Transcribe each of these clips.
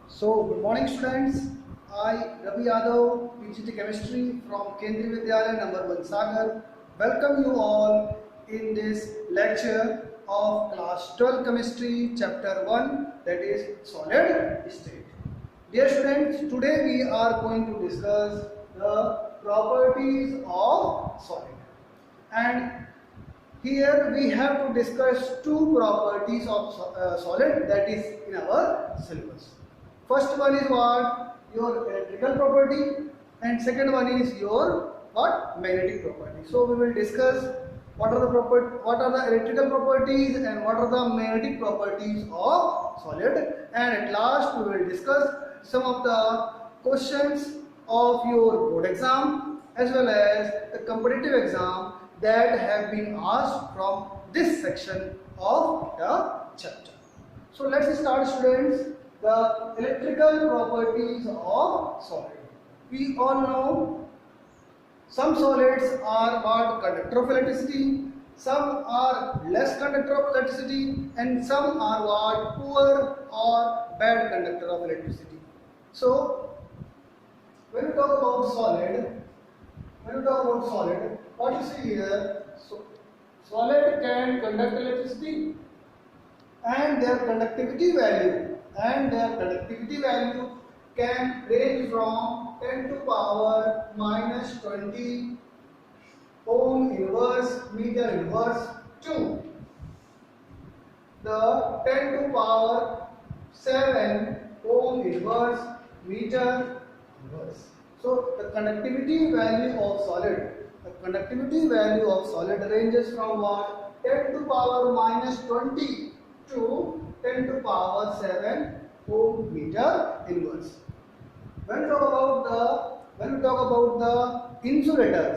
So, good morning students. I, Ravi Yadav, PGT Chemistry from Kendriya Vidyalaya number 1 Sagar, welcome you all in this lecture of class 12 Chemistry chapter 1, that is solid state. Dear students, today we are going to discuss the properties of solid. And here we have to discuss two properties of solid that is in our syllabus. First one is what? Your electrical property, and second one is your what? Magnetic property. So we will discuss what are the electrical properties and what are the magnetic properties of solid, and at last we will discuss some of the questions of your board exam as well as the competitive exam that have been asked from this section of the chapter. So let's start students, the electrical properties of solid. We all know some solids are what? Conductor of electricity, some are less conductor of electricity, and some are what? Poor or bad conductor of electricity. So when we talk about solid, what you see here, so solid can conduct electricity and their conductivity value can range from 10 to power minus 20 ohm inverse meter inverse to the 10 to power 7 ohm inverse meter inverse. So the conductivity value of solid ranges from what? 10 to power minus 20 to 10 to power 7 ohm meter inverse. When we talk about the insulators,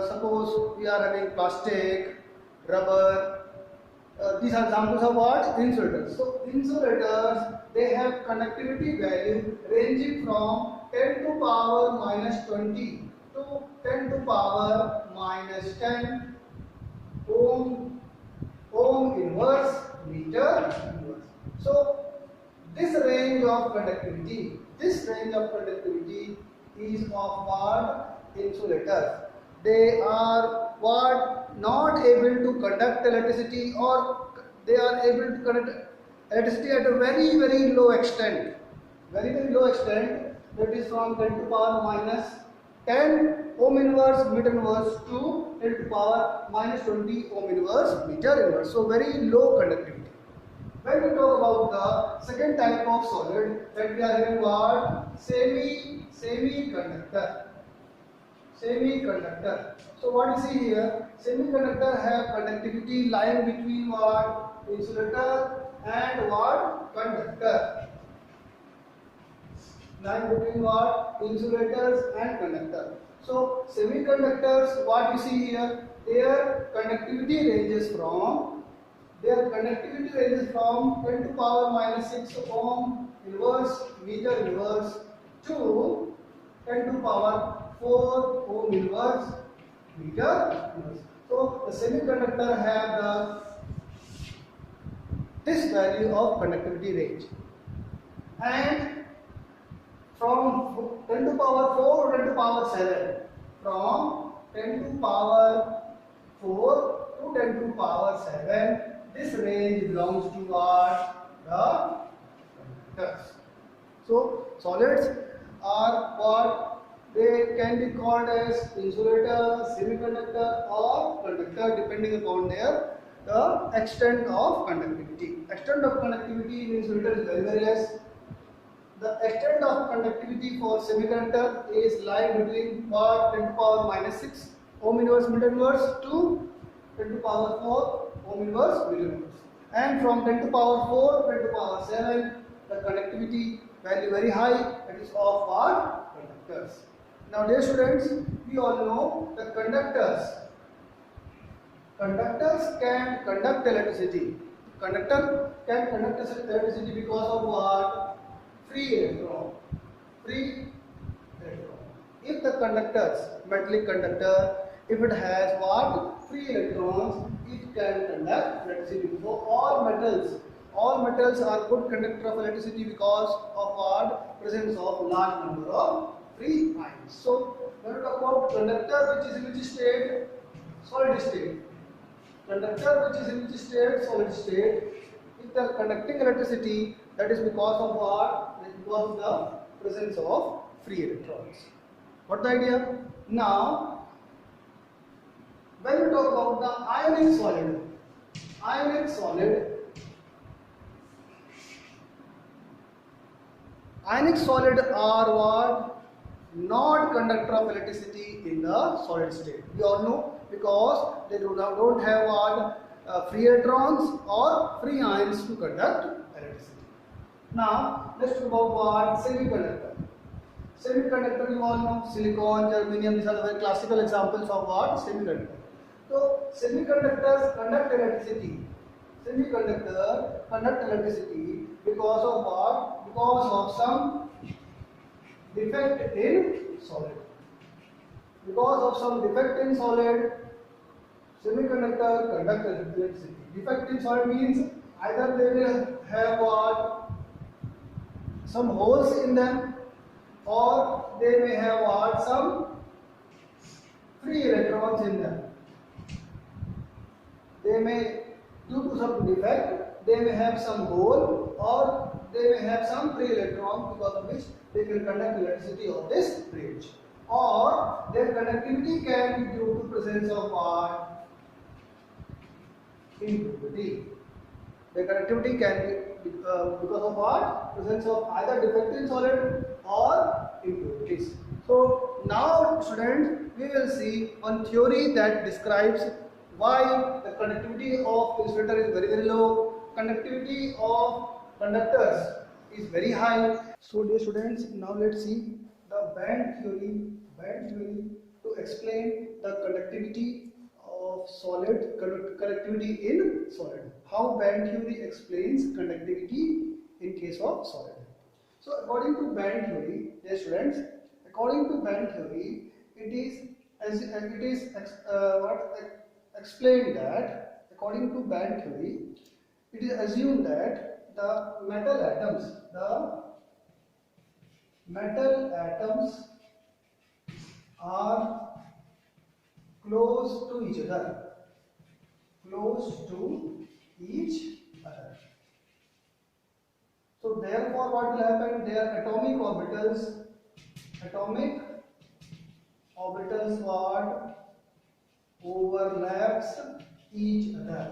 suppose we are having plastic, rubber, these are examples of what? Insulators. So insulators, they have conductivity value ranging from 10 to power minus 20 to 10 to power minus 10 ohm inverse meter inverse. So this range of conductivity is of what? Insulators. They are what? Not able to conduct electricity, or they are able to conduct electricity at a very low extent. That is from 10 to power minus 10 ohm inverse meter inverse to 10 to power minus 20 ohm inverse meter inverse. So very low conductivity. When we talk about the second type of solid, that we are having what? Semiconductor. So what you see here, semiconductor have conductivity lying between what? Insulator and what? Conductor. Lying between what? Insulators and conductor. So semiconductors, what you see here, their conductivity ranges from 10 to power minus 6 ohm inverse meter inverse to 10 to power 4 ohm inverse meter inverse. So the semiconductor have this value of conductivity range, and from 10 to power 4 to 10 to power 7, from 10 to power 4 to 10 to power 7, this range belongs to what? The conductors. So solids are what? They can be called as insulator, semiconductor or conductor depending upon their the extent of conductivity. Extent of conductivity in insulator is very less. The extent of conductivity for semiconductor is lying between what? 10 to power minus 6 ohm inverse meter inverse to 10 to power 4 ohm inverse meter inverse. And from 10 to power 4 10 to power 7, the conductivity value very high, that is of what? Conductors. Now dear students, we all know the conductors can conduct electricity. Conductor can conduct electricity because of what? Free electron. If the conductors, metallic conductor, If it has what? Free electrons, it can conduct electricity. So all metals are good conductor of electricity because of what? Presence of large number of free ions. So when we talk about conductor, which is in which state? Solid state. Conductor which is in which state? Solid state. If they are conducting electricity, that is because of what? That is because of the presence of free electrons. What the idea? Now, when we talk about the ionic solid, ionic solid, ionic solid are what? Not conductor of electricity in the solid state. We all know, because they don't have what? Free electrons or free ions to conduct electricity. Now let's talk about what? Semiconductor. Semiconductor, you all know, silicon, germanium, these are the very classical examples of what? Semiconductor. So semiconductors conduct electricity. Semiconductor conduct electricity because of what? Because of some defect in solid. Because of some defect in solid, semiconductor conduct electricity. Defect in solid means either they will have what? Some holes in them, or they may have what? Some free electrons in them. They may, due to some defect, they may have some hole, or they may have some free electron, because of which they can conduct electricity of this range. Or their conductivity can be due to presence of what? Impurity. Their conductivity can be because of what? Presence of either defect in solid or impurities. So now students, we will see one theory that describes why the conductivity of insulator is very low, conductivity of conductors is very high. So dear students, now let's see the band theory to explain the conductivity of solid, conductivity in solid. How band theory explains conductivity in case of solid. So according to band theory, dear students, according to band theory, it is explained that according to band theory, it is assumed that the metal atoms are close to each other. So therefore what will happen? Their atomic orbitals what? Overlaps each other.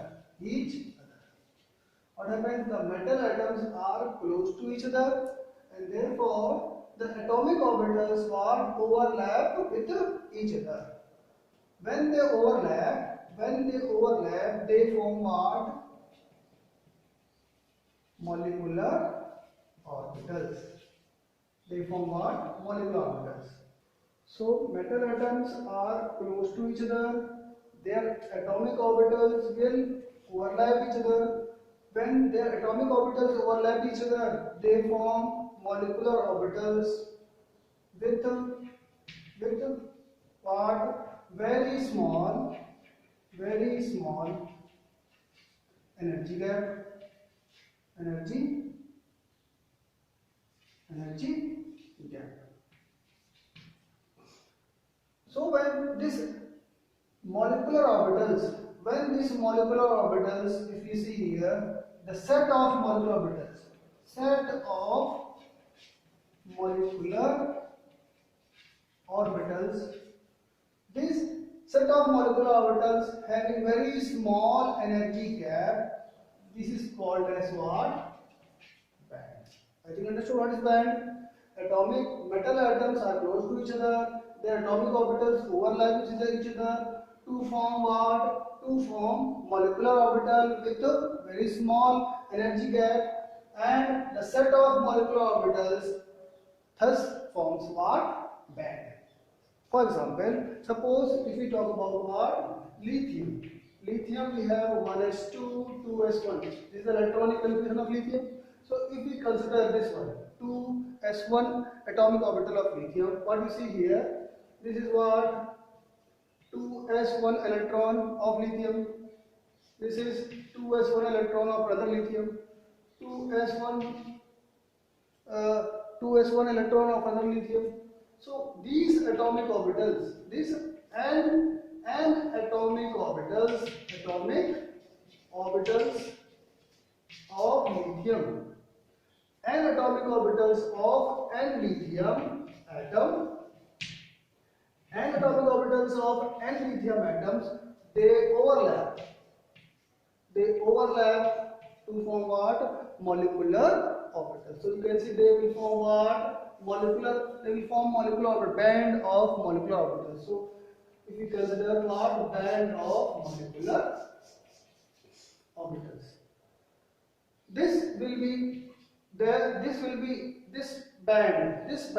What happens? The metal atoms are close to each other, and therefore the atomic orbitals what? Overlap with each other. When they overlap, they form what? Molecular orbitals. So metal atoms are close to each other. Their atomic orbitals will overlap each other. When their atomic orbitals overlap each other, they form molecular orbitals with what? Very small energy gap. So when these molecular orbitals, if you see here, the set of molecular orbitals, this set of molecular orbitals having very small energy gap, this is called as what? Band. I think understood what is band? Metal atoms are close to each other, their atomic orbitals overlap each other to form what? To form molecular orbital with a very small energy gap, and the set of molecular orbitals thus forms what? Band. For example, suppose if we talk about what? Lithium. Lithium we have 1s2, 2s1. This is the electronic configuration of lithium. So if we consider this one, 2s1 atomic orbital of lithium, what you see here, this is what? 2 2s1 electron of lithium. This is 2s1 electron of other lithium. 2s1 2s1 electron of another lithium. So these atomic orbitals, this and atomic orbitals of lithium and atomic orbitals of n lithium atom and atomic orbitals of n lithium atoms, they overlap to form what? Molecular orbitals. So you can see they will form what? They will form molecular orbit, band of molecular orbitals. So if you consider what? Band of molecular orbitals, this will be there. This band, this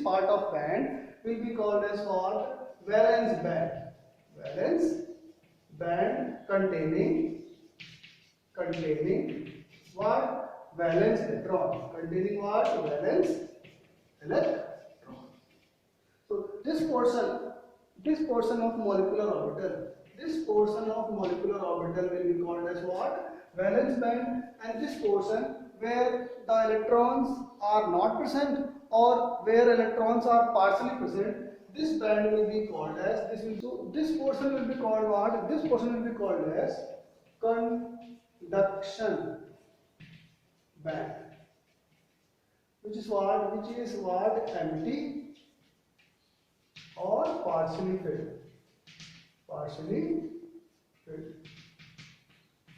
part of band will be called as what? Valence band. Valence band containing what? Valence electron. Containing what? Valence electron. So this portion of molecular orbital, will be called as what? Valence band. And this portion where the electrons are not present or where electrons are partially present, this band will be called as this portion will be called what? This portion will be called as conduction band, which is what? Empty or partially filled.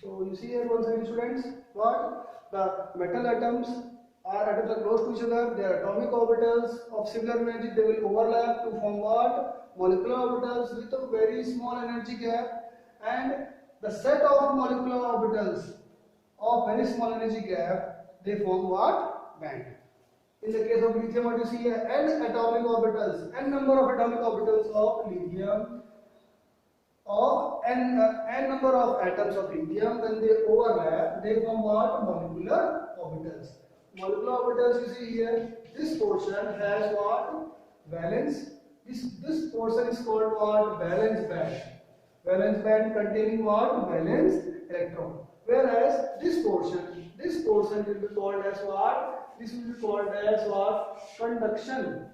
So you see here once again, students, what? The metal atoms are close to each other. Their atomic orbitals of similar energy, they will overlap to form what? Molecular orbitals with a very small energy gap, and the set of molecular orbitals of very small energy gap, they form what? Band. In the case of lithium, what you see here? N atomic orbitals, n number of atomic orbitals of lithium, of n number of atoms of lithium, when they overlap, they form what? Molecular orbitals. Molecular orbitals you see here. This portion has what? Valence. This portion is called what? Valence band. Valence band containing what? Valence electron. Whereas this portion will be called as what? This will be called as what? Conduction.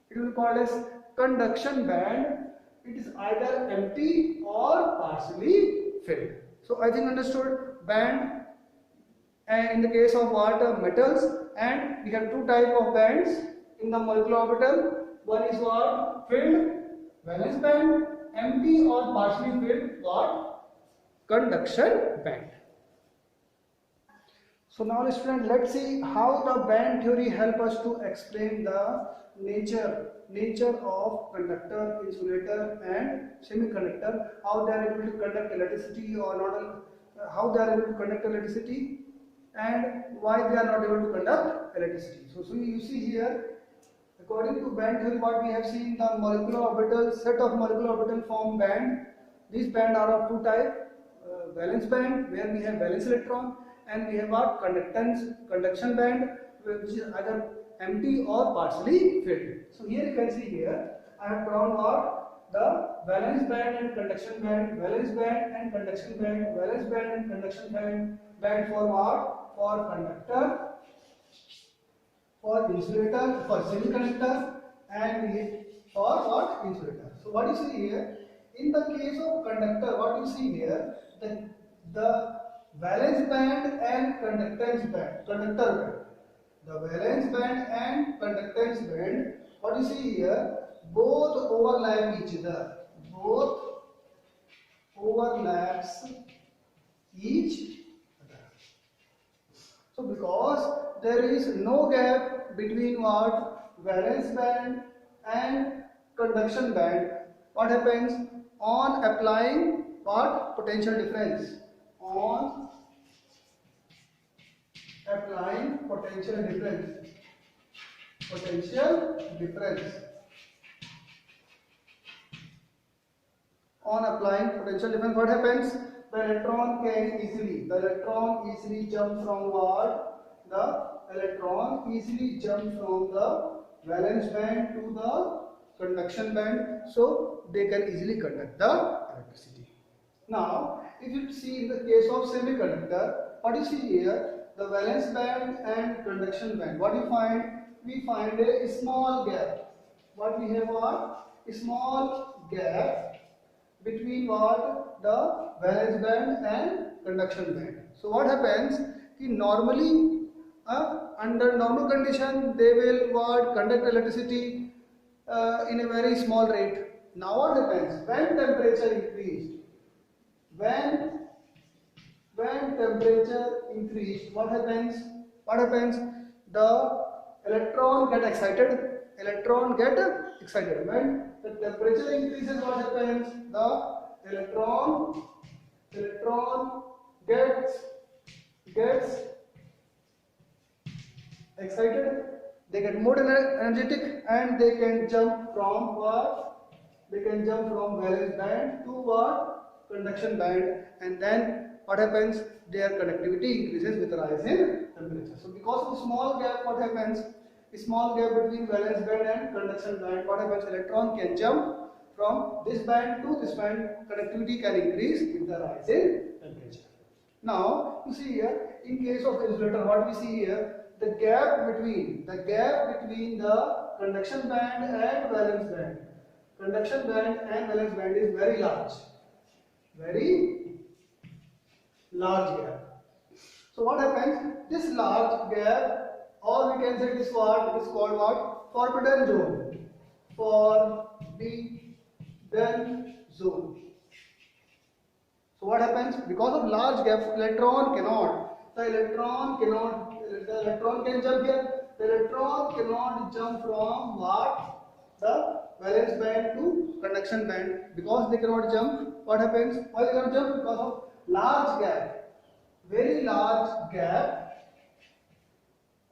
It will be called as conduction band. It is either empty or partially filled. So I think understood band. And in the case of what? Metals, and we have two type of bands in the molecular orbital. One is what? Filled, valence band. Empty or partially filled, what? Conduction band. So now students, let's see how the band theory help us to explain the nature of conductor, insulator and semiconductor, how they are able to conduct electricity or not, how they are able to conduct electricity and why they are not able to conduct electricity. So you see here, according to band theory, what we have seen, the molecular orbitals, set of molecular orbital form band. These band are of two types, valence band where we have valence electron, and we have what? Conduction band, which is either empty or partially filled. So here you can see here, I have drawn what? The valence band and conduction band, valence band and conduction band, valence band and conduction band for what? For conductor, for insulator, for semiconductor, and for what? Insulator. So what you see here, in the case of conductor, what you see here, the valence band and conductance band, conductor band. The valence band and conductance band, what you see here, both overlap each other. Both overlaps each other. So because there is no gap between what? Valence band and conduction band, what happens? On applying what? Potential difference. On applying potential difference. On applying potential difference, what happens? The electron easily jump from what? The electron easily jump from the valence band to the conduction band, so they can easily conduct the electricity. Now, if you see in the case of semiconductor, what you see here, the valence band and conduction band, what you find? We find a small gap. What we have a small gap between what? The valence band and conduction band. So what happens? Normally, under normal condition, they will what? Conduct electricity in a very small rate. Now what happens? When temperature increased, when temperature increased, what happens? What happens? The electron get excited. Electron get excited. When the temperature increases, what happens? The electron gets excited. They get more energetic, and they can jump from what? They can jump from valence band to what? Conduction band, and then what happens? Their conductivity increases with rise in temperature. So because of small gap, what happens? A small gap between valence band and conduction band, what happens? Electron can jump from this band to this band. Conductivity can increase with the rise in temperature. Now you see here, in case of insulator, what we see here, the gap between the conduction band and valence band. Conduction band and valence band is very large. Very large gap. So what happens? This large gap, or we can say this what? It is called what? Forbidden zone. Forbidden zone. So what happens? Because of large gap, the electron can jump here. The electron cannot jump from what? The valence band to conduction band. Because they cannot jump, what happens? Why they cannot jump? Because of large gap, very large gap,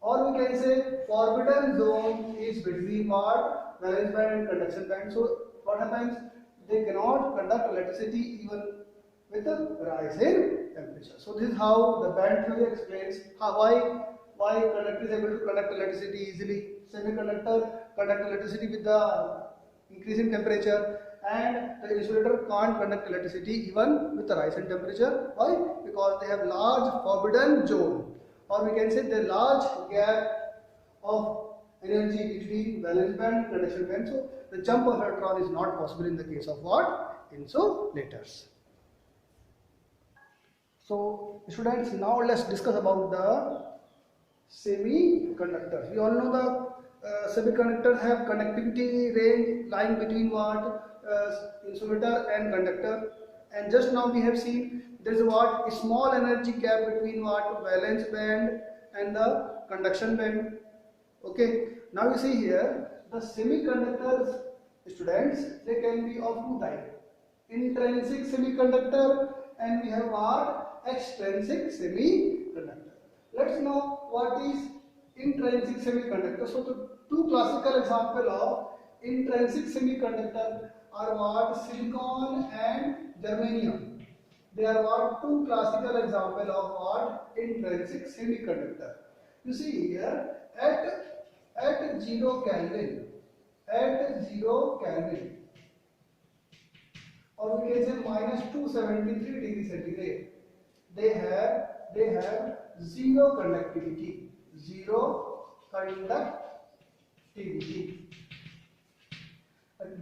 or we can say forbidden zone is between what? Valence band and conduction band. So what happens? They cannot conduct electricity even with a rise in temperature. So this is how the band theory explains why conductor is able to conduct electricity easily. Semiconductor conduct electricity with the increase in temperature, and the insulator can't conduct electricity even with the rise in temperature. Why? Because they have large forbidden zone, or we can say the large gap of energy between valence band and conduction band. So the jump of electron is not possible in the case of what? Insulators. So students, now let's discuss about the semiconductors. We all know the semiconductors have conductivity range lying between what? Insulator and conductor. And just now we have seen there is what? A small energy gap between what? Valence band and the conduction band. Okay. Now you see here the semiconductors, students, they can be of two types: intrinsic semiconductor, and we have what? Extrinsic semiconductor. Let's know what is intrinsic semiconductor. So the two classical examples of intrinsic semiconductor are what? Silicon and germanium. They are what? Two classical examples of what? Intrinsic semiconductor. You see here at 0 Kelvin, or we can say minus 273 degrees centigrade, they have zero conductivity.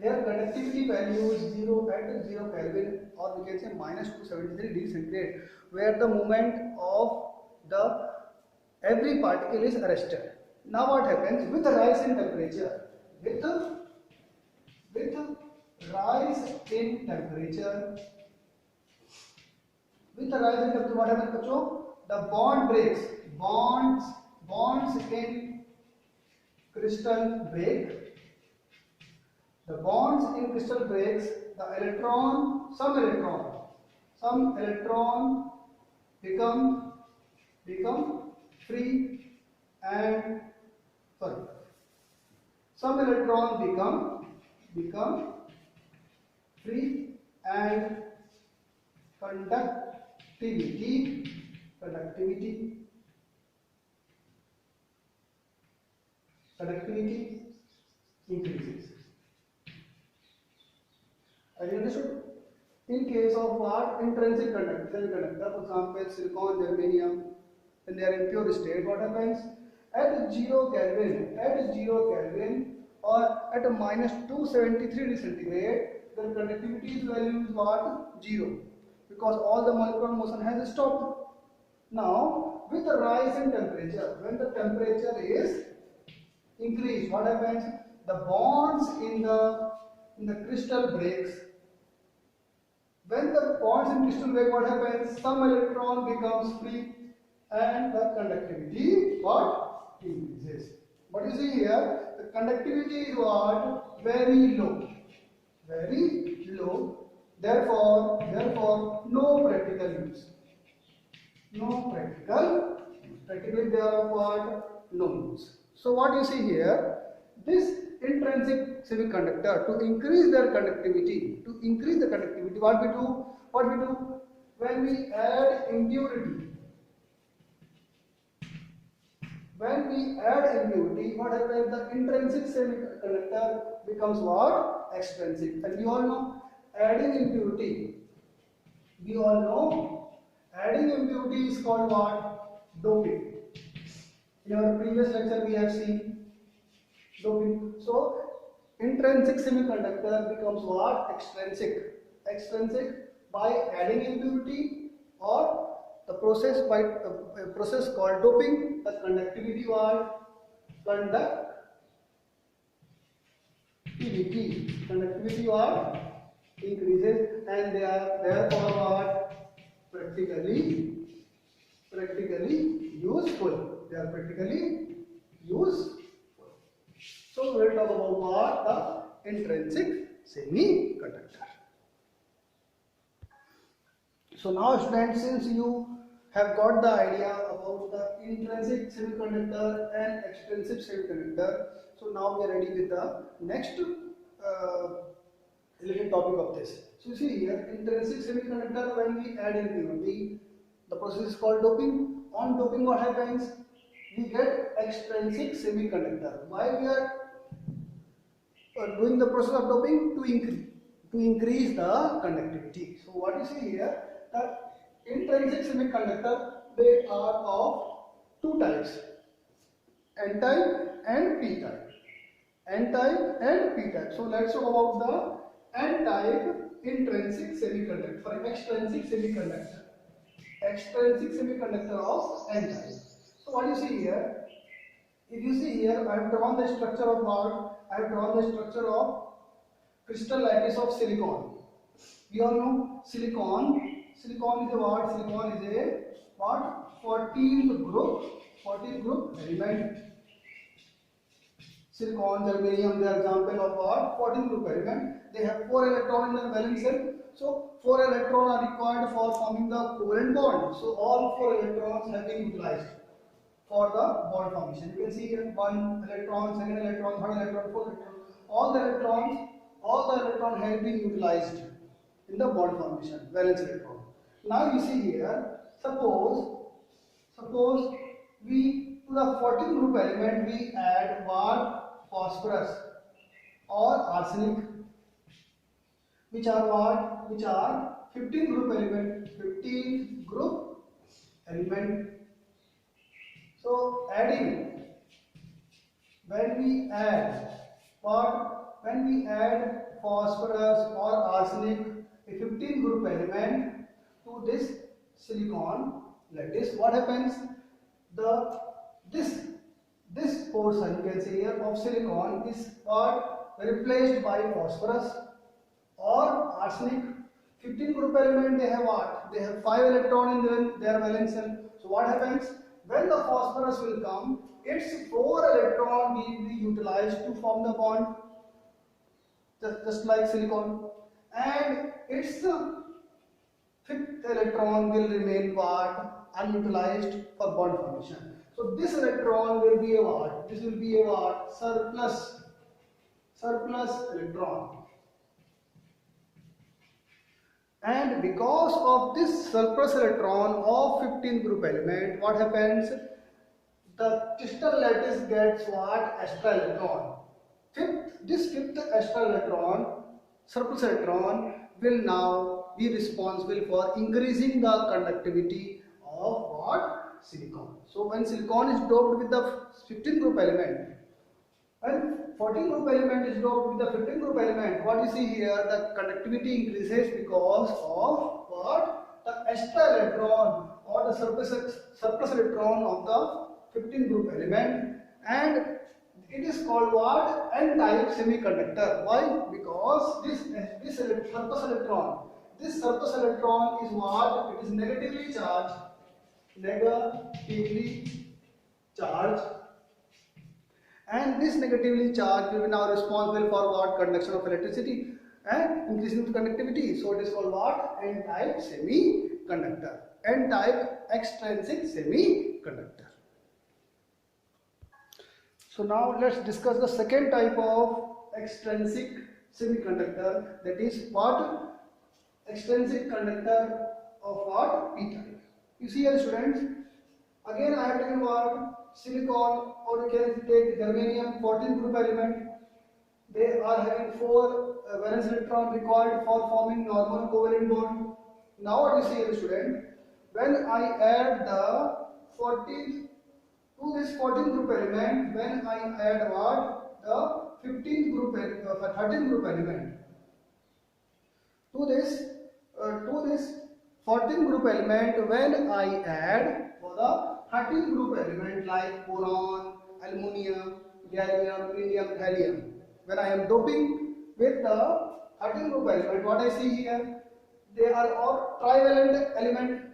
Their conductivity value is 0 at 0 Kelvin, or we can say minus 273 degrees centigrade, where the movement of the every particle is arrested. Now what happens with the rise in temperature? With rise in temperature, what happens, बच्चों? The bond breaks. Bonds in crystal break. The bonds in crystal breaks. Some electron become free and some electron become free, and conductivity increases. Are you understood? In case of what? Intrinsic semiconductor, for example, silicon, germanium, when they are in pure state, what happens? At 0 Kelvin or at a minus 273 degree centigrade, the conductivity value is what? 0. Because all the molecular motion has stopped. Now, with the rise in temperature, when the temperature is increased, what happens? The bonds in the crystal breaks. When the bonds in crystal break, what happens? Some electron becomes free and the conductivity what? Increases. But you see here, the conductivity is what? Very low. Very low. Therefore, no practical use. No practical. Practically they are of what? No use. So what you see here, this intrinsic semiconductor, to increase their conductivity, what we do? When we add impurity, what happens? The intrinsic semiconductor becomes what? Extrinsic. And we all know adding impurity is called what? Doping. In our previous lecture we have seen doping. So intrinsic semiconductor becomes what? Extrinsic. Extrinsic by adding impurity or the process called doping. The conductivity what? Conductivity what? Increases, and they are therefore what? Practically useful. They are practically useful. So we will talk about what? The intrinsic semiconductor. So now students, since you have got the idea about the intrinsic semiconductor and extrinsic semiconductor, so now we are ready with the next related topic of this. So you see here, intrinsic semiconductor, when we add impurity, the process is called doping. On doping, what happens? We get extrinsic semiconductor. Why we are doing the process of doping? To increase the conductivity. So what you see here, the intrinsic semiconductor, they are of two types, N-type and P-type. N-type and P-type. So let's talk about the N-type intrinsic semiconductor, for extrinsic semiconductor. Extrinsic semiconductor of N-type. So what you see here, if you see here, I have drawn the structure of what? I have drawn the structure of crystal lattice of silicon. We all know silicon. Silicon is a what? Silicon is a what? 14th group element. Silicon, germanium, they are example of what? 14th group element. They have 4 electrons in the valence shell. So 4 electrons are required for forming the covalent bond. So all 4 electrons have been utilized for the bond formation. You can see here 1 electron, 2nd electron, 3rd electron, 4th electron. All the electrons have been utilized in the bond formation, valence electron. Now you see here, suppose we to the 14th group element we add what? Phosphorus or arsenic, which are what? Which are 15th group element. 15th group element. So adding, when we add what? When we add phosphorus or arsenic, a 15th group element, to this silicon lattice, what happens? This portion you can see here of silicon is what? Replaced by phosphorus or arsenic. 15 group element, they have what? They have 5 electrons in their valence shell. So what happens? When the phosphorus will come, its 4 electrons will be utilized to form the bond, just like silicon, and its 5th electron will remain what? Unutilized for bond formation. So this electron will be a what? This will be a what? Surplus electron. And because of this surplus electron of 15th group element, what happens? The crystal lattice gets what? Extra electron. 5th this fifth extra electron, surplus electron, will now be responsible for increasing the conductivity of what? Silicon. So when silicon is doped with the 15 group element, when 14 group element is doped with the 15 group element, what you see here, the conductivity increases because of what? The extra electron or the surplus electron of the 15 group element, and it is called what? N-type semiconductor. Why? Because this surplus electron is what? It is negatively charged, and this negatively charged will be now responsible for what? Conduction of electricity and increasing the conductivity. So it is called what? N-type semiconductor. N-type extrinsic semiconductor. So now let's discuss the second type of extrinsic semiconductor, that is what? Extrinsic conductor of what? P-type. You see here students, again I have taken what? Silicon, or you can take germanium, 14 group element. They are having 4 valence electron required for forming normal covalent bond. Now what you see here student, when I add the 14 to this 14 group element, when I add what? The 15 group 13 group element to this 14 group element, when I add for the 13 group element like boron, aluminium, gallium, indium, thallium, when I am doping with the 13 group element, what I see here, they are all trivalent element.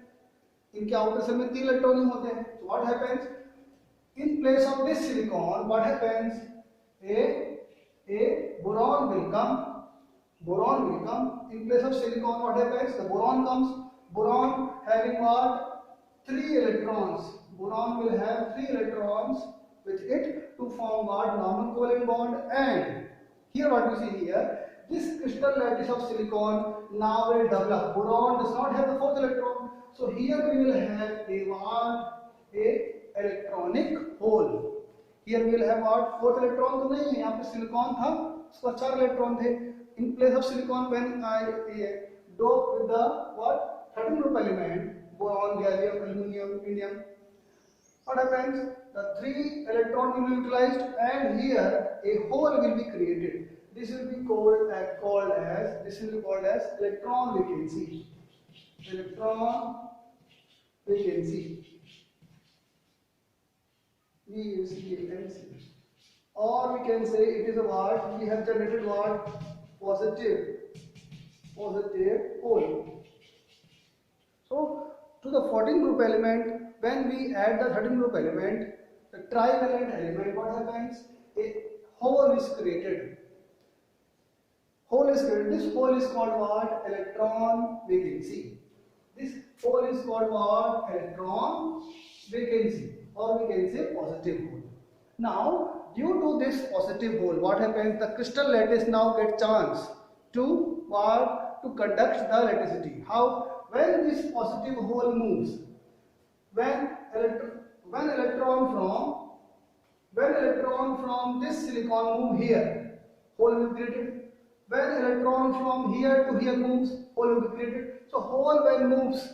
इनके outer cell में 3 electron ही होते हैं. So what happens? In place of this silicon, what happens? A boron will come. In place of silicon, what happens? The boron comes. Boron having what? 3 electrons. Boron will have 3 electrons with it to form what? Normal covalent bond. And here what you see here, this crystal lattice of silicon now will develop. Boron does not have the 4th electron. So here we will have a electronic hole. Here we will have what? 4th electron तो नहीं है, यहाँ पे silicon था, उसका 4 electron थे. In place of silicon, when I dope with the what? 13 group element, boron, gallium, aluminium, indium, what happens? The 3 electrons will be utilized, and here a hole will be created. This will be called as electron vacancy. Electron vacancy. VACNC. Or we can say it is a what? We have generated what? Positive pole. So to the 14 group element, when we add the 13 group element, the trivalent element, what happens? A hole is created. This hole is called what? Electron vacancy. This hole is called what? Electron vacancy, or we can say positive hole. Now, due to this positive hole, what happens? The crystal lattice now get chance to what? To conduct the electricity. How? When this positive hole moves, when electron from this silicon move here, hole will be created. When electron from here to here moves, hole will be created. So hole when moves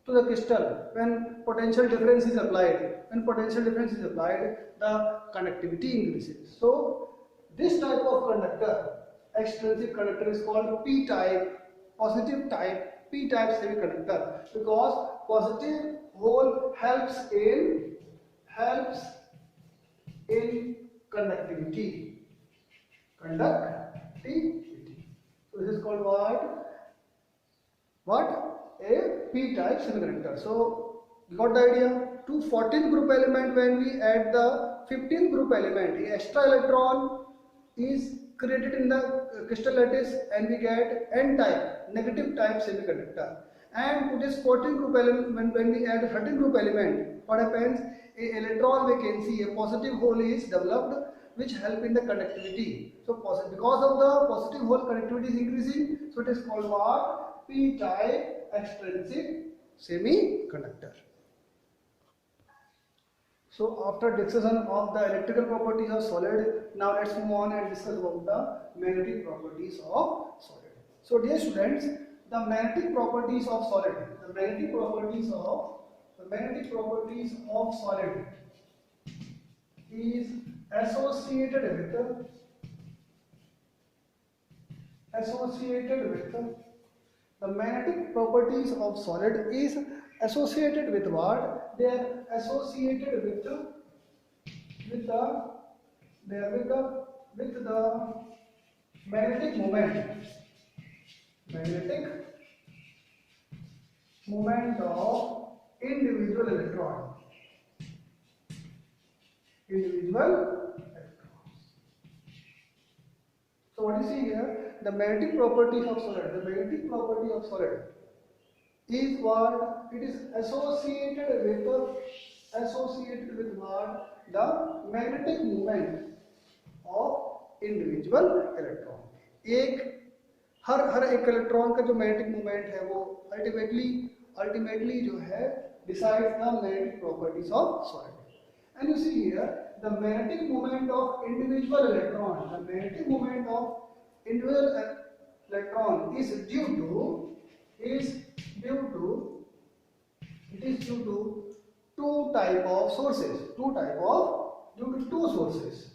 to the crystal, when potential difference is applied, the conductivity increases. So this type of conductor, extrinsic conductor, is called P-type, positive type, P-type semiconductor, because positive hole helps in conductivity. So this is called what? A P-type semiconductor. So you got the idea? To 14 group element, when we add the 15 group element, the extra electron is created in the crystal lattice, and we get N-type, negative type semiconductor. And to this 14 group element, when we add 13 group element, what happens? A electron vacancy, a positive hole is developed, which help in the conductivity. So because of the positive hole, conductivity is increasing. So it is called what? P-type extrinsic semiconductor. So after discussion of the electrical properties of solid, now let's move on and discuss about the magnetic properties of solid. So dear students, the magnetic properties of solid, the magnetic properties of solid is associated with the magnetic properties of solid is associated with what? They are associated with the magnetic moment of individual electrons. So what you see here, the magnetic properties of solid. The magnetic property of solid is what? It is associated with what? The magnetic moment of individual electron. एक हर एक electron का जो magnetic moment है वो ultimately जो है decides the magnetic properties of solid. And you see here the magnetic moment of individual electron. The magnetic moment of individual electron is due to two type of sources. Due to two sources.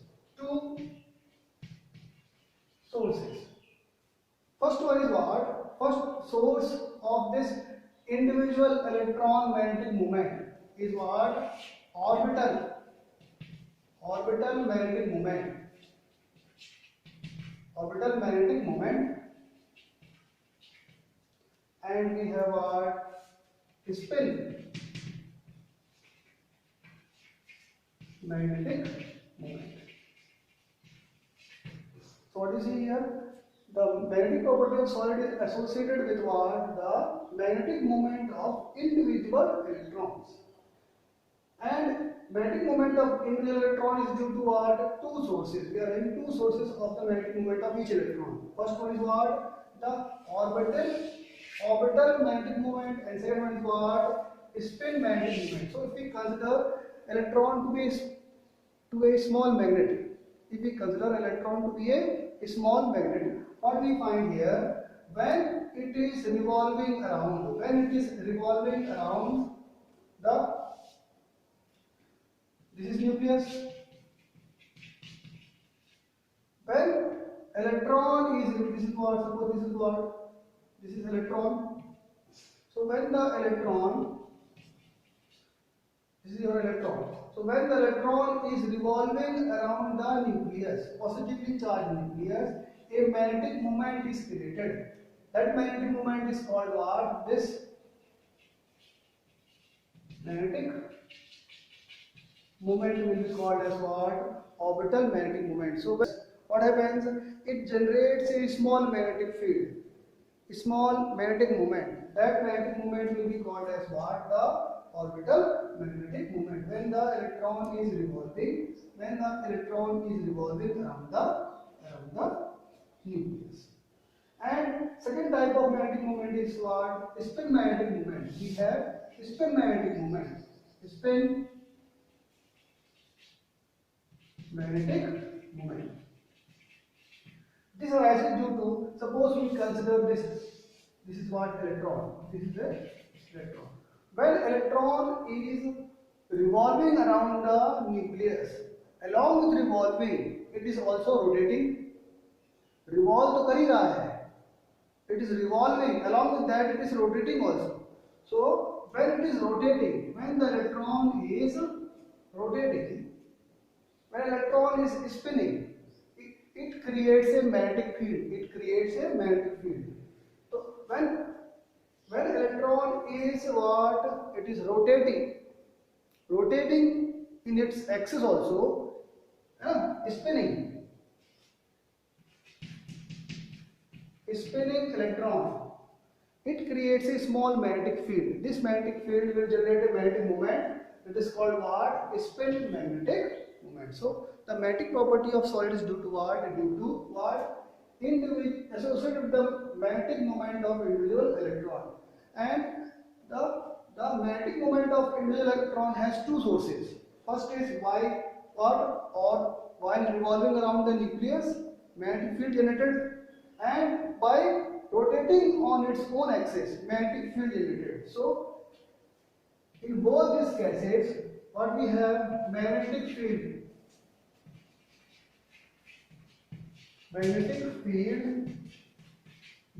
First one is what? First source of this individual electron magnetic moment is what? Orbital magnetic moment. And we have what? Spin magnetic moment. So what you see here? The magnetic property of solid is associated with what? The magnetic moment of individual electrons. And magnetic moment of individual electron is due to what? Two sources. We are having two sources of the magnetic moment of each electron. First one is what? The orbital magnetic moment, and second one is what? Spin magnetic moment. So if we consider electron to be a small magnet, what we find here, when it is revolving around this is nucleus. When electron is, this is what? Suppose this is what? This is electron. So when the electron, this is your electron. So when the electron is revolving around the nucleus, positively charged nucleus, a magnetic moment is created. That magnetic moment is called what? This magnetic moment will be called as what? Orbital magnetic moment. So what happens? It generates a small magnetic field, a small magnetic moment. That magnetic moment will be called as what? The orbital magnetic moment. When the electron is revolving around the nucleus. And second type of magnetic moment is what? Spin magnetic moment. We have spin magnetic moment. Spin magnetic moment. This arises due to, suppose we consider this is what? Electron. This is the electron. When electron is revolving around the nucleus, along with revolving, it is also rotating. Revolve तो कर ही रहा है. It is revolving. Along with that, it is rotating also. So when it is rotating, when the electron is rotating, when electron is spinning, it creates a magnetic field. So when electron is what? It is rotating in its axis also, spinning electron. It creates a small magnetic field. This magnetic field will generate a magnetic moment. It is called what? Spin magnetic moment. So the magnetic property of solid is due to what? Associated with the magnetic moment of individual electron. And the magnetic moment of individual electron has two sources. First is why what or while revolving around the nucleus, magnetic field generated, and by rotating on its own axis, magnetic field generated. So in both these cases, what we have, magnetic field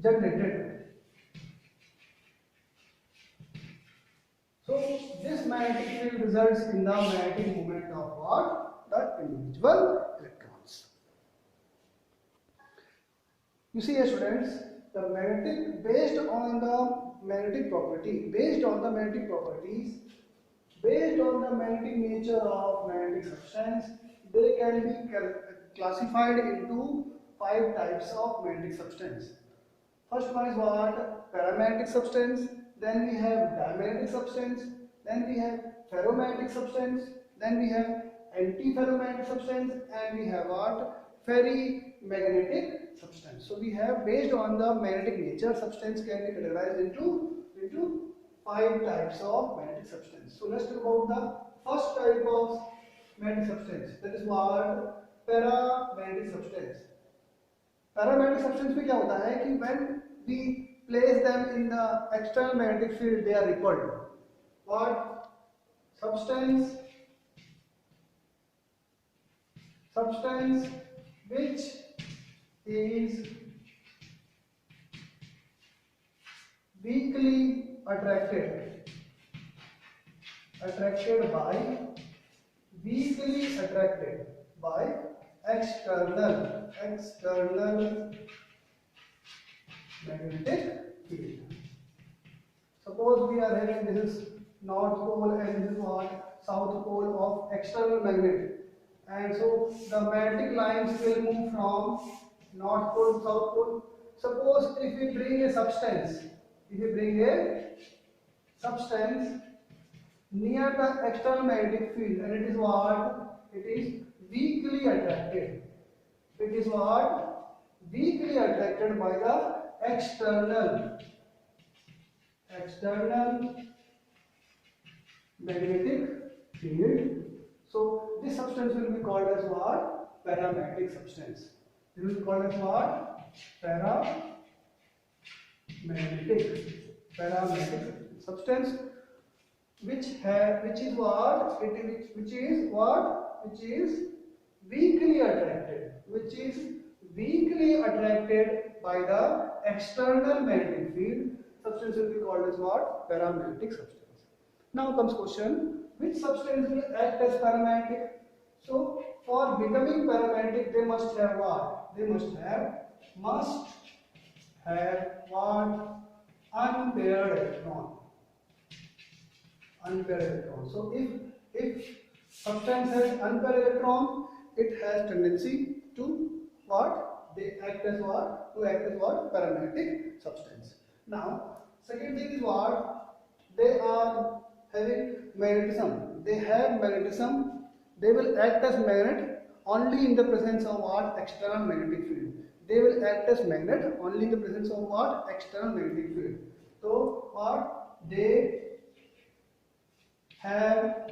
generated. So this magnetic field results in the magnetic moment of what? The individual electrons. You see here students, the magnetic, based on the magnetic properties, based on the magnetic nature of magnetic substance, they can be classified into 5 types of magnetic substance. First one is what? Paramagnetic substance. Then we have dimagnetic substance. Then we have ferromagnetic substance. Then we have antiferromagnetic substance. And we have what? Ferrimagnetic substance. So we have, based on the magnetic nature, substance can be categorized into 5 types of magnetic substance. So let's talk about the first type of magnetic substance. That is what? Paramagnetic substance. Paramagnetic substance में क्या होता है कि when we place them in the external magnetic field, they are repelled. What? Substance which is weakly attracted by external magnetic field. Suppose we are having, this is north pole and this is what? South pole of external magnet, and so the magnetic lines will move from north pole to south pole. Suppose if we bring a substance near the external magnetic field, and it is what? It is weakly attracted. It is what? Weakly attracted by the external magnetic field. So this substance will be called as what? Paramagnetic substance. It will be called as what? Paramagnetic substance, which is weakly attracted by the external magnetic field. Substance will be called as what? Paramagnetic substance. Now comes question, which substance will act as paramagnetic? So for becoming paramagnetic, they must have what? They must have what? Unpaired electron. So if substance has unpaired electron, it has tendency to what? They act as what? To act as what? Paramagnetic substance. Now, second thing is what? They are having magnetism. They have magnetism. They will act as magnet only in the presence of what? External magnetic field. They will act as magnet only in the presence of what? External magnetic field. So what? They have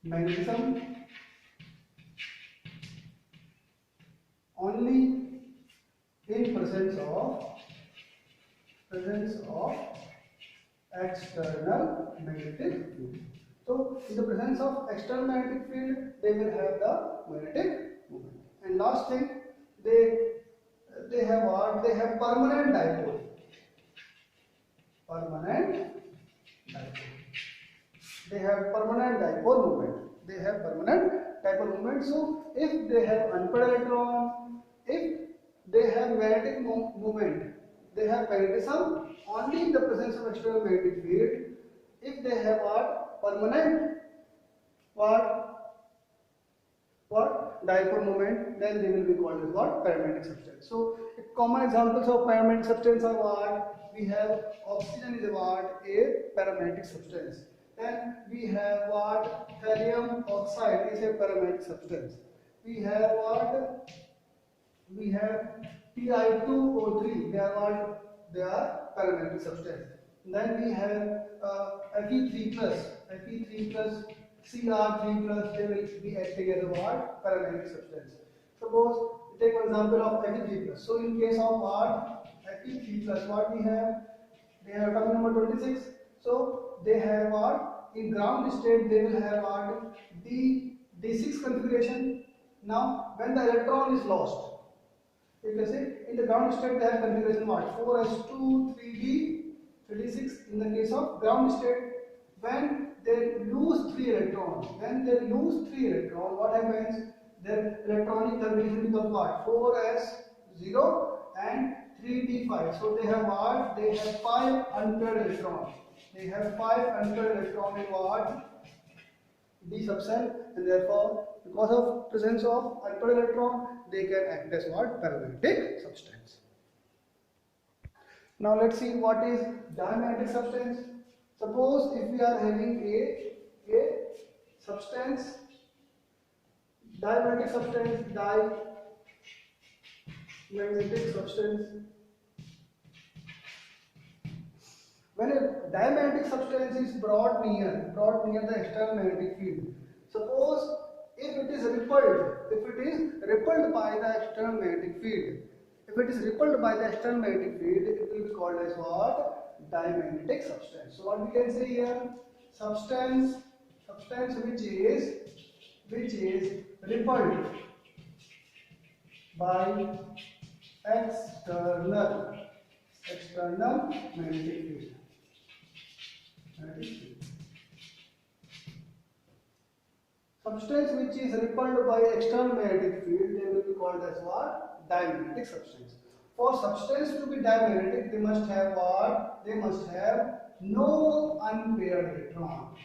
magnetism only in presence of external magnetic field. So in the presence of external magnetic field, they will have the magnetic moment. And last thing, they have what? They have permanent dipole. They have permanent dipole moment. So if they have unpaired electron, if they have magnetic moment, they have magnetism only in the presence of external magnetic field. If they have what? Permanent dipole moment, then they will be called as what? Paramagnetic substance. So common examples of paramagnetic substance are what? We have oxygen is what? A paramagnetic substance. Then we have what? Thallium oxide is a paramagnetic substance. We have what? We have Ti2O3. They are what? They are paramagnetic substance. Then we have Fe3 plus Cr3 plus, they will be acting as a what? Paramagnetic substance. Suppose take an example of Fe3 plus. So in case of what? Fe3 plus, what we have? They have atomic number 26. So they have what? In ground state they will have what? D6 configuration. Now when the electron is lost, you can see in the ground state they have configuration what? 4s2 3d6 in the case of ground state. When they lose 3 electrons, what happens? Their electronic configuration becomes what? 4s0 and 3d5. So they have what? They have 5 unpaired electrons. They have 5 unpaired electrons in what? D subcell, and therefore because of presence of unpaired electron they can act as what? Paramagnetic substance. Now let's see what is diamagnetic substance. Suppose if we are having a substance, diamagnetic substance, when a diamagnetic substance is brought near the external magnetic field, suppose if it is repelled by the external magnetic field, it will be called as what? Diamagnetic substance. So what we can say here? Substance which is repelled by external magnetic field. Substance which is repelled by external magnetic field, they will be called as what? Diamagnetic substance. For substance to be diamagnetic, they must have what? They must have no unpaired electron.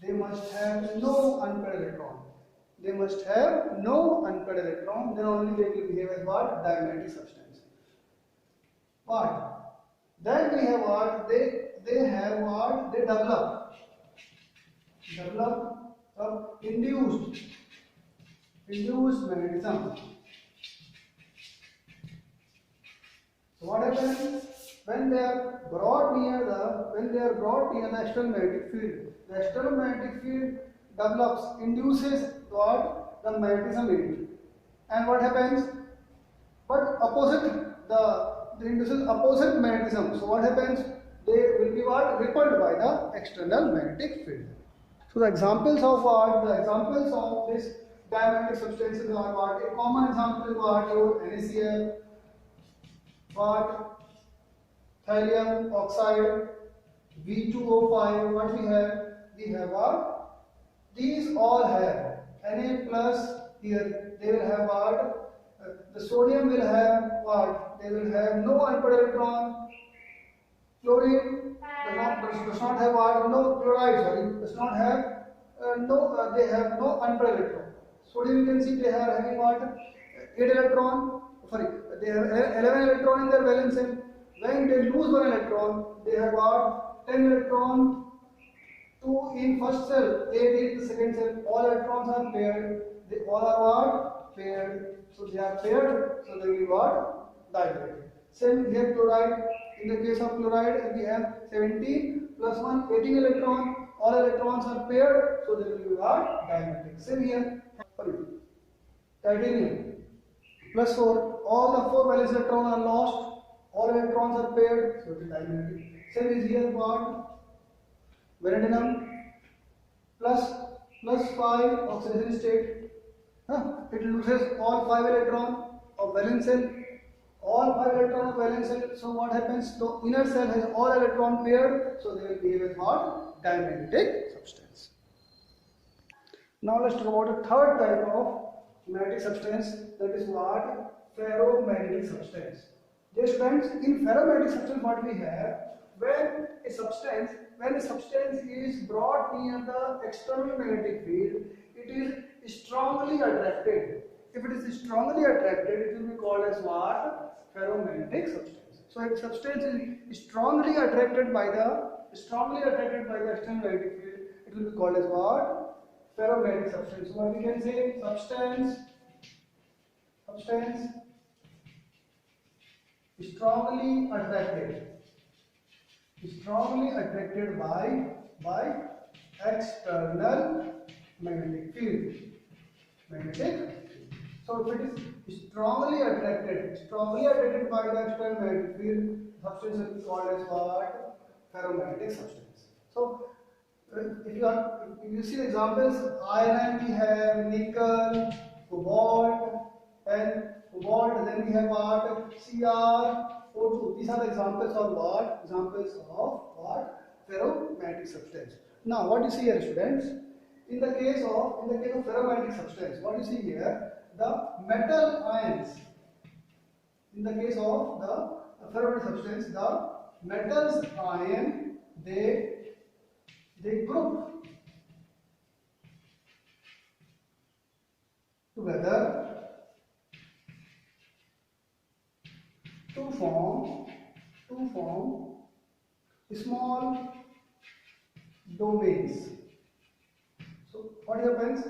They must have no unpaired electron. Then only they will behave as what? Diamagnetic substance. What? Then we have what? They have what? They develop induced magnetism. So what happens when they are brought near the external magnetic field? The external magnetic field induces what? The magnetism in it. And what happens? But the induces opposite magnetism. So what happens? They will be what? Repelled by the external magnetic field. So the examples of what? The examples of this diamagnetic substances are what? A common example is what? Your NaCl, what? Thallium oxide, V2O5. What we have? We have what? These all have Na plus here. They will have what? The sodium will have what? They will have no unpaired electron. Chlorine does not have what? No chloride. Sorry, does not have they have no unpaired electron. Sodium you can see they are having what? 8 electron. Sorry, they have 11 electron in their valence shell. When they lose 1 electron, they have what? 10 electron. 2 in first cell, 8 in the second cell. All electrons are paired. They all are what? Paired. So they are paired. So they will be what? Diamagnetic. Same here chloride. In the case of chloride, we have 17 plus 1, 18 electron. All electrons are paired, so they will be what? Diamagnetic. Same here. Titanium plus 4. All the 4 valence electrons are lost. All electrons are paired, so it is diamagnetic. Same is here what? Vanadium plus 5 oxidation state. It loses all 5 electrons of valence shell. All 5 electrons of valence shell. So what happens? The inner cell has all electron paired, so they will behave as what? Diamagnetic substance. Now let's talk about the third type of magnetic substance, that is what? Ferromagnetic substance. Dear students, in ferromagnetic substance what we have? When a substance is brought near the external magnetic field, it is strongly attracted. If it is strongly attracted, it will be called as what? Ferromagnetic substance. So if substance is strongly attracted by the external magnetic field, it will be called as what? Ferromagnetic substance. So what we can say? Substance strongly attracted strongly attracted by external magnetic field. So if it is strongly attracted by the external magnetic field, substance will be called as what? Ferromagnetic substance. So if you see the examples, iron we have, nickel, cobalt, and cobalt, then we have what? Cr, O2. These are the examples of what? Examples of what? Ferromagnetic substance. Now what you see here, students? In the case of ferromagnetic substance, what you see here, the metal ions. In the case of the ferromagnetic substance, the metals ion they group together to form small domains. So what happens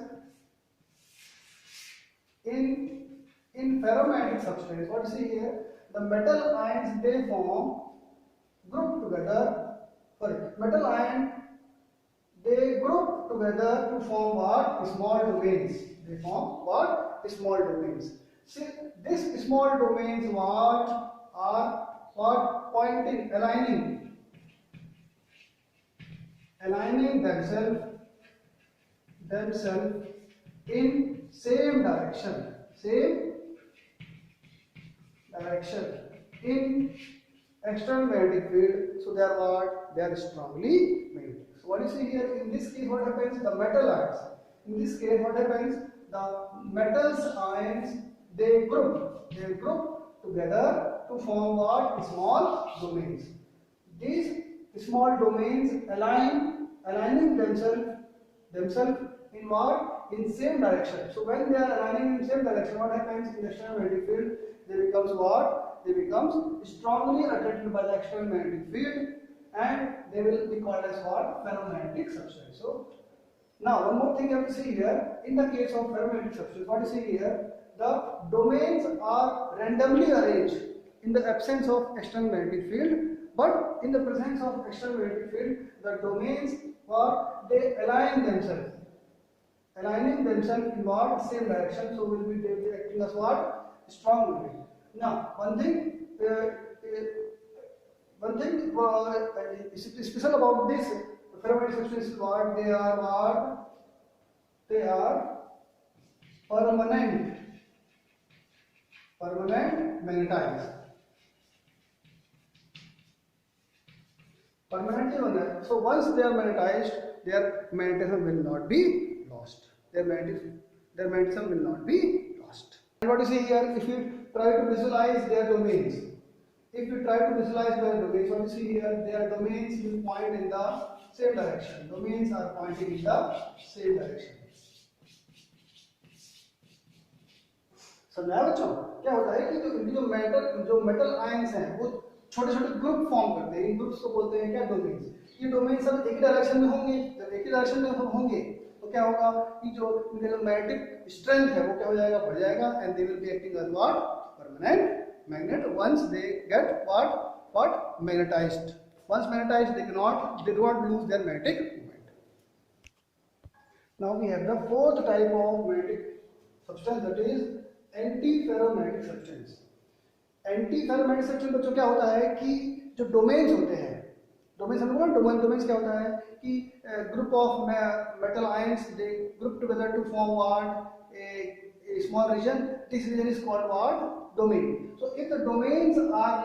in ferromagnetic substance? What you see here, the metal ions they form group together. Metal ion they group together to form what? Small domains. They form what? Small domains. See, these small domains what are what? Pointing, aligning themselves in same direction in external magnetic field. So they are what? They are strongly magnetic. So what you see here, in this case what happens? The metal ions. In this case what happens? The metals ions they group together to form what? Small domains. These small domains aligning themselves in what? In same direction. So when they are aligning in same direction, what happens in the external magnetic field? They becomes what? They becomes strongly attracted by the external magnetic field, and they will be called as what? Ferromagnetic substance. So now one more thing you have to see here. In the case of ferromagnetic substance, what you see here, the domains are randomly arranged in the absence of external magnetic field, but in the presence of external magnetic field, the domains they aligning themselves in what? Same direction. So will be acting as what? Strong magnet. Now one thing special about this ferromagnetic substance is what? They are permanent magnetized. Permanently magnetized. So once they are magnetized, their magnetism will not be lost. Their magnetism will not be lost. And what you see here, if you try to visualize their domains, what you see here, their domains will point in the same direction. Domains are pointing in the same direction. समझाया बच्चों? क्या होता है कि जो metal ions हैं वो छोटे छोटे ग्रुप फॉर्म करते हैं. इन ग्रुप्स को बोलते हैं क्या? डोमेन्स. ये डोमेन सब एक ही डायरेक्शन में होंगे. जब एक ही डायरेक्शन में होंगे तो क्या होगा कि जो इनका जो मैग्नेटिक स्ट्रेंथ है वो क्या हो जाएगा? बढ़ जाएगा. And they will be acting as what? Permanent magnet. Once they get what magnetized. Once magnetized, they do not lose their magnetic moment. Now we have the fourth type of magnetic substance, that is anti-ferromagnetic substance. Anti-ferromagnetic substance बच्चों क्या होता है कि जो domains होते हैं, domains क्या होता है कि group of metal ions they group together to form what? A small region. This region is called what? Domain. So if the domains are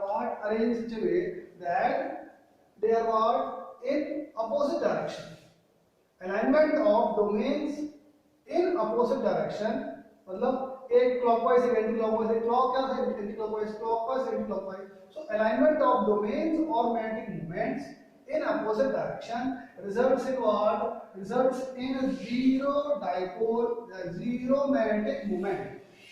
what? Arranged in such a way that they are what? In opposite direction. Alignment of domains in opposite direction, मतलब एक clockwise एक anti clockwise, एक clock क्या था? Anti clockwise, clockwise anti clockwise. So alignment of domains or magnetic moments in opposite direction results in what? Results in a zero dipole, zero magnetic moment.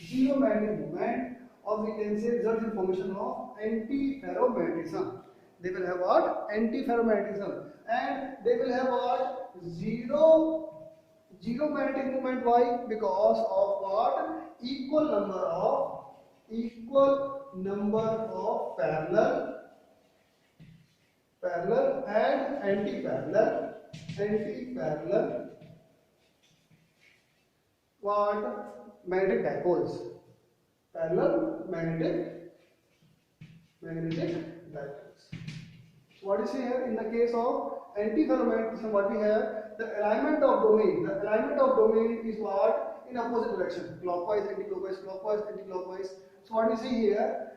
Zero magnetic moment, or we can say results in formation of anti-ferromagnetism. They will have what? Anti-ferromagnetism, and they will have what? Zero magnetic moment. Why? Because of what? Equal number of parallel parallel and anti-parallel. Anti-parallel what? Magnetic dipoles. Parallel magnetic dipoles. So what is here in the case of antiferromagnetism? What we have, the alignment of domain. The alignment of domain is what? In opposite direction, clockwise, anti-clockwise, clockwise, anti-clockwise. So what we see here,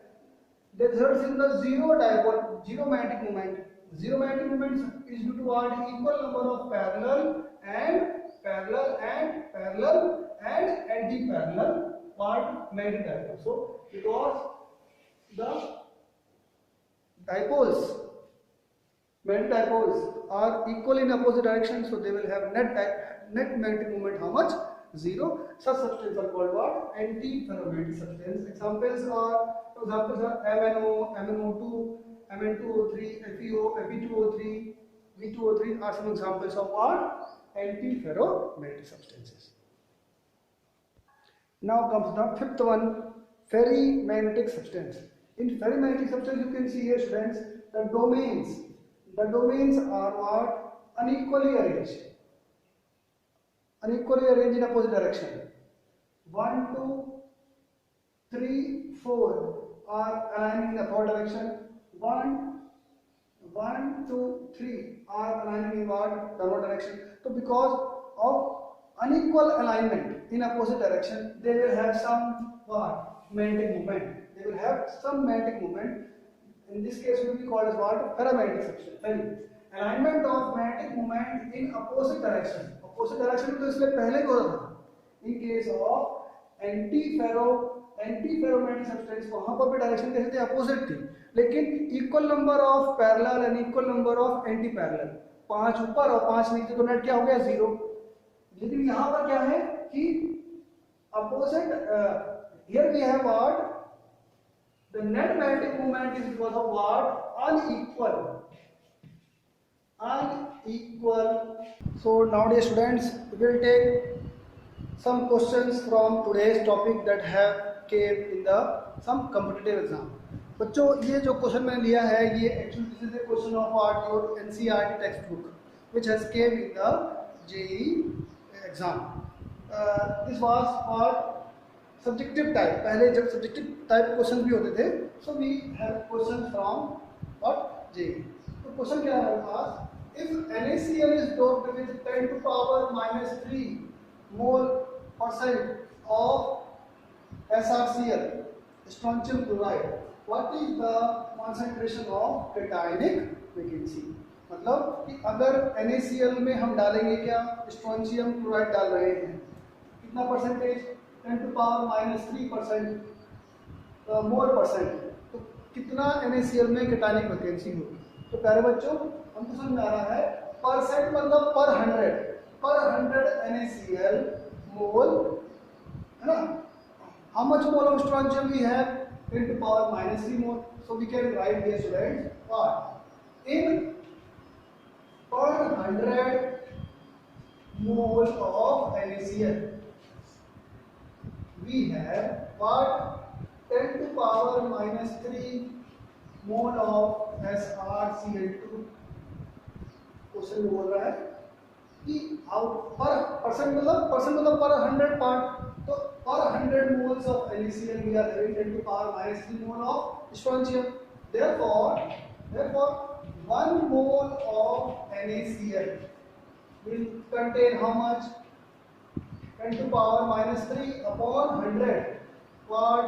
that results in the zero dipole, zero magnetic moment. Zero magnetic moment is due to what? Equal number of parallel and anti-parallel what? Magnetic dipoles. So because the dipoles, magnetic dipoles are equal in opposite direction, so they will have net magnetic moment how much? Zero. Such substances are called what? Anti-ferromagnetic substance. Examples are MnO, MnO2, Mn2O3, FeO, Fe2O3, V2O3 are some examples of what? Anti-ferromagnetic substances. Now comes the fifth one, ferrimagnetic substance. In ferrimagnetic substance, you can see here, students, the domains are what? Unequally arranged in opposite direction. 1, 2, 3, 4 are aligning in the forward direction. 1, 2, 3 are aligning in what? Downward direction. So because of unequal alignment in opposite direction, they will have some what? Magnetic moment. They will have some magnetic moment. In this case, will be called as what? Ferromagnetic substance. Alignment of magnetic moment in opposite direction. Opposite direction तो इसलिए पहले को था. In case of anti-ferromagnetic substance, वहाँ पर भी direction कैसे थी? अपोजिट थी, लेकिन equal number of parallel and equal number of anti parallel, 5 ऊपर और 5 नीचे, तो नेट क्या हो गया? 0. लेकिन यहाँ पर क्या है कि opposite, here we have what? The net magnetic moment is because of what? Unequal. So nowadays, students, we will take some questions from today's topic that have came in the some competitive exam. बच्चों, ये जो question मैंने लिया है, ये actually this is a question of what your NCERT textbook which has came in the JEE exam. This was for subjective type. पहले जब subjective type questions भी होते थे, so we have questions from what? JEE. तो question क्या है हमारे पास? If NaCl is doped with 10 to power minus 3 mole% of SrCl, strontium chloride, what is the concentration of cationic vacancy? मतलब कि अगर NaCl में हम डालेंगे क्या? स्ट्रोंशियम क्लोराइड डाल रहे हैं, कितना परसेंटेज? 10 to power minus 3% मोल%, तो कितना NaCl में cationic vacancy होगी? तो प्यारे बच्चों, हमको समझ में आ रहा है, परसेंट मतलब पर 100 NaCl मोल, है ना? How much mole of strontium we have? 10 to power minus 3 mole. So we can write here, students, what? In per 100 mole of NaCl, we have what? 10 to power minus 3 mole of SrCl2. Question में बोल रहा है कि पर percent मतलब पर 100 part, तो per 100 moles of NaCl we are having 10 to power minus 3 mole of strontium. Therefore 1 mole of NaCl will contain how much? 10 to power minus 3 upon 100 what?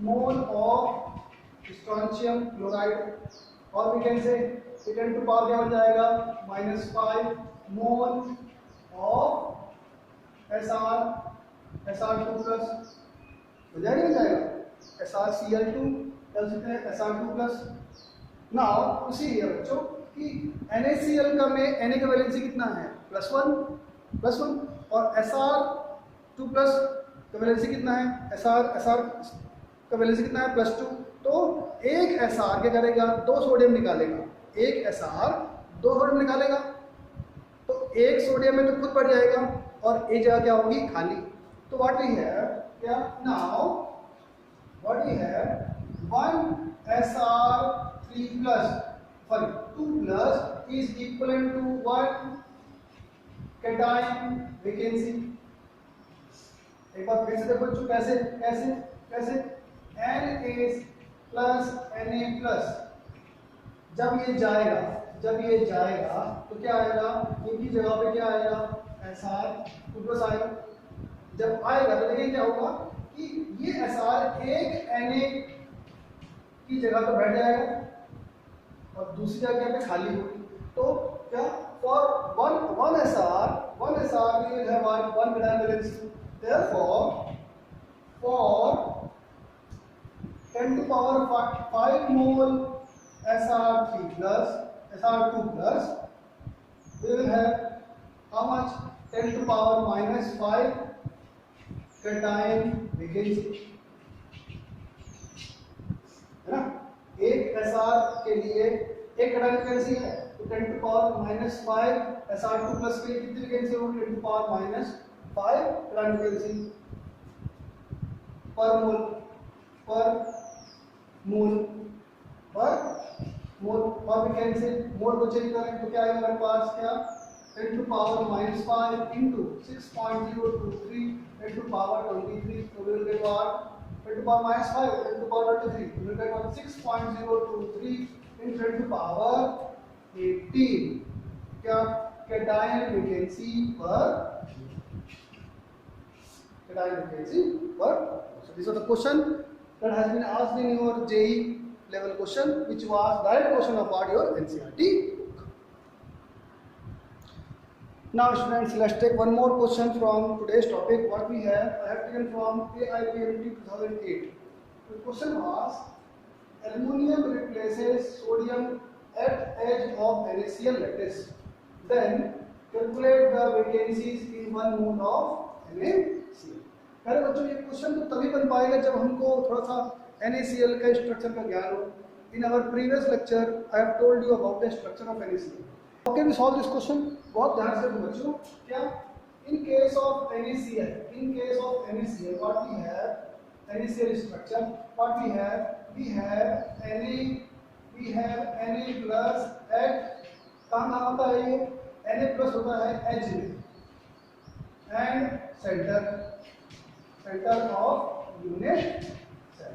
Mole of strontium chloride, or we can say 10 to power क्या हो जाएगा? minus 5 mole of SR2 plus हो जाएगा SrCl2 चल सकते हैं SR2 plus. Now उसी है बच्चों कि NaCl का में Na का वैलेंसी कितना है? +1 और SR2 प्लस का वैलेंसी कितना है? SR का वैलेंसी कितना है? +2. तो एक SR क्या करेगा? 2 सोडियम निकालेगा. एक SR 2 सोडियम निकालेगा, तो एक सोडियम में तो खुद बढ़ जाएगा और एक जगह क्या होगी? खाली. तो व्हाट वी हैव क्या? Now what we have 1 SR3 plus sorry 2 plus is equivalent to what cation vacancy। एक बार फिर से देखो बच्चों कैसे कैसे कैसे Na प्लस Na प्लस जब ये जाएगा तो क्या आएगा, इनकी जगह पे क्या आएगा SR 2 प्लस आएगा। जब आएगा तो देखिए क्या होगा कि ये SR एक Na की जगह पे बैठ जाएगा और दूसरी जगह पे खाली होगी। तो क्या for one SR we will have one cation vacancy। Therefore for 10 to power 5 mole SR3 plus SR2 plus we will have how much 10 to power minus 5 cation vacancy, है ना। एक SR के लिए एक cation वैकेंसी है तो 10 to power minus 5 SR2 plus के लिए कितनी वैकेंसी होगी 10 to power minus 5 cation vacancy पर मोल और वैकेंसी मोल को चेंज करें तो क्या आएगा हमारे पास, क्या 10 to power minus 5 into 6.023 10 to power 23, so we will get what 10 to power minus 5 10 to power 23, we will get what 6.023 into 10 to power 18 क्या cation vacancy per so these are the question that has been asked in your JEE level question, which was direct question about your NCERT book. Now students, let's take one more question from today's topic. What we have, I have taken from AIPMT 2008. The question was, aluminum replaces sodium at edge of NaCl lattice. Then calculate the vacancies in 1 mole of NaCl. पहले बच्चों ये question तो तभी बन पाएगा जब हमको थोड़ा सा NaCl का स्ट्रक्चर का ज्ञान हो। In our previous lecture I have told you about the structure of NaCl। How can we solve this question, बहुत ध्यान से बच्चों। क्या in case of NaCl what we have NaCl structure, what we have Na plus at कहाँ होता है ये Na plus होता है एज में and centre of unit cell.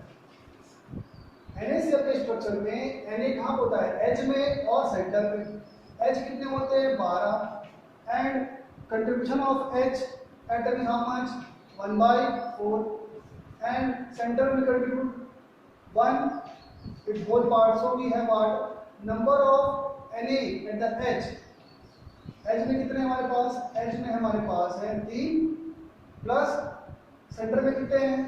NaCl के स्ट्रक्चर में Na कहाँ होता है एज में और सेंटर में। एज कितने होते हैं 12 and contribution of H atom is how much 1/4 and centre में contribute 1 its whole part, so we have what number of Na at the edge में कितने हमारे पास, एज में हमारे पास है 3 प्लस सेंटर में कितने हैं,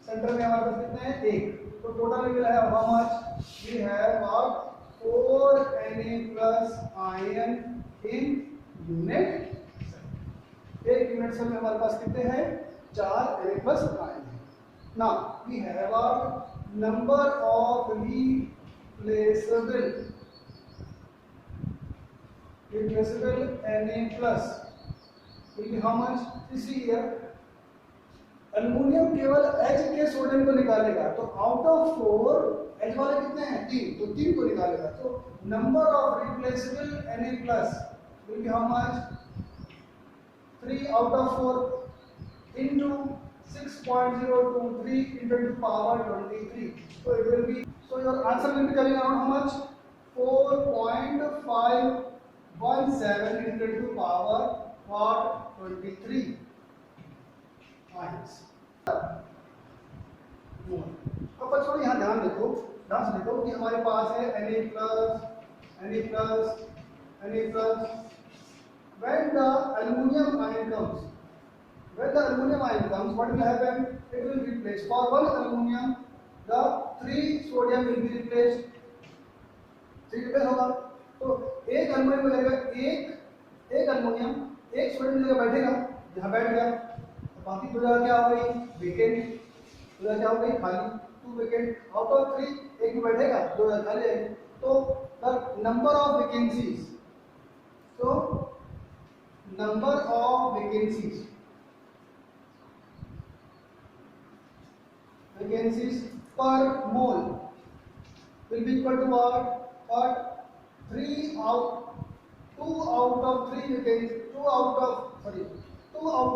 सेंटर में हमारे पास कितने हैं 1, तो टोटल मिल रहा है how much we have what 4 Na plus ion in unit cell. एक यूनिट सेल में हमारे पास कितने हैं 4 Na प्लस आयन है। Now we have what number of replaceable Na plus will be how much, you see here aluminium केवल H के sodium को निकालेगा तो आउट ऑफ 4 H वाले कितने हैं 3, तो 3 को निकालेगा तो number of replaceable Na plus will be how much 3 out of 4 into 6.023 into the power 23, so it will be, so your answer will be coming around how much 4.517 into the power what 23 ions। अब बच्चों यहाँ ध्यान से देखो कि हमारे पास है Na plus when the aluminum ion comes, what will happen, it will replace for one aluminum the 3 sodium will be replaced, ठीक है होगा। तो एक अल्युमिनियम में लगेगा एक अल्युमिनियम एक सोडियम जगह बैठेगा, जहाँ बैठ गया तो बाकी दो जगह क्या हो गई वेकेंट, दो जगह क्या हो गई खाली 2 वेकेंट आउट ऑफ 3 एक में बैठेगा 2 जगह खाली है। तो the number of vacancies, so number of vacancies per mole will be equal to what 2 out of 3 vacancies, 2 out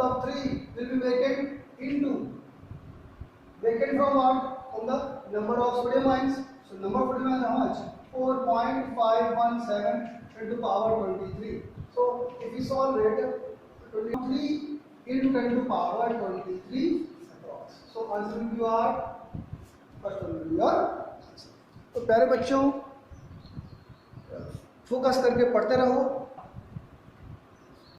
of 3 will be vacant into vacant from what? From the number of sodium ions. So number of sodium ions how much? 4.517 into power 23. So if we solve it, 23 into 10 to power 23 approx. So answer will be your first one will be your answer. तो प्यारे बच्चों focus करके पढ़ते रहो